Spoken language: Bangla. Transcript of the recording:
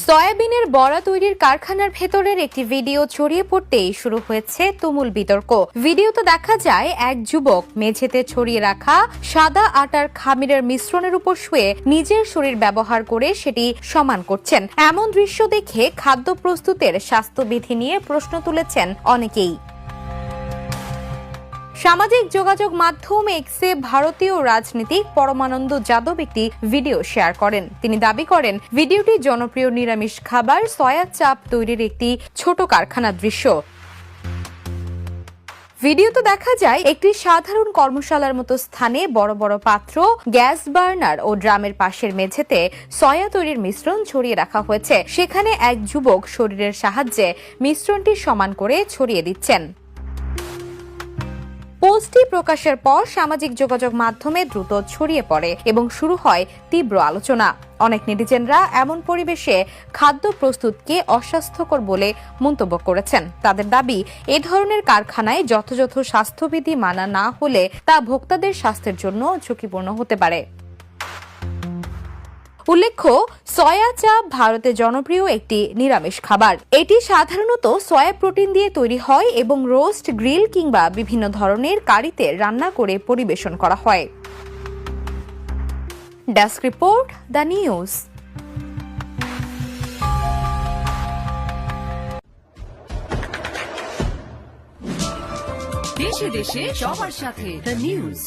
সয়াবিনের বড়া তৈরির কারখানার ভেতরের একটি ভিডিও ছড়িয়ে পড়তেই শুরু হয়েছে তুমুল বিতর্ক। ভিডিওতে দেখা যায় এক যুবক মেঝেতে ছড়িয়ে রাখা সাদা আটার খামিরের মিশ্রণের উপর শুয়ে নিজের শরীর ব্যবহার করে সেটি সমান করছেন। এমন দৃশ্য দেখে খাদ্য প্রস্তুতের স্বাস্থ্যবিধি নিয়ে প্রশ্ন তুলেছেন অনেকেই। সামাজিক যোগাযোগ মাধ্যম এক্সে ভারতীয় রাজনীতিক পরমানন্দ যাদব একটি ভিডিও শেয়ার করেন। তিনি দাবি করেন ভিডিওটি জনপ্রিয় নিরামিষ খাবার সয়া চাপ তৈরির একটি ছোট কারখানার দৃশ্য। ভিডিওতে দেখা যায় একটি সাধারণ কর্মশালার মতো স্থানে বড় বড় পাত্র, গ্যাস বার্নার ও ড্রামের পাশের মেঝেতে সয়া তৈরির মিশ্রণ ছড়িয়ে রাখা হয়েছে। সেখানে এক যুবক শরীরের সাহায্যে মিশ্রণটি সমান করে ছড়িয়ে দিচ্ছেন। পোস্টটি প্রকাশের পর সামাজিক যোগাযোগ মাধ্যমে দ্রুত ছড়িয়ে পড়ে এবং শুরু হয় তীব্র আলোচনা। অনেক নেটিজেনরা এমন পরিবেশে খাদ্য প্রস্তুতকে অস্বাস্থ্যকর বলে মন্তব্য করেছেন। তাদের দাবি, এ ধরনের কারখানায় যথাযথ স্বাস্থ্যবিধি মানা না হলে তা ভোক্তাদের স্বাস্থ্যের জন্য ঝুঁকিপূর্ণ হতে পারে। উল্লেখ্য, সয়া চাপ ভারতে জনপ্রিয় একটি নিরামিষ খাবার। এটি সাধারণত সয়া প্রোটিন দিয়ে তৈরি হয় এবং রোস্ট, গ্রিল কিংবা বিভিন্ন ধরনের কারিতে রান্না করে পরিবেশন করা হয়। Desk report, the news. দেশে দেশে সবার সাথে, দ্য নিউজ।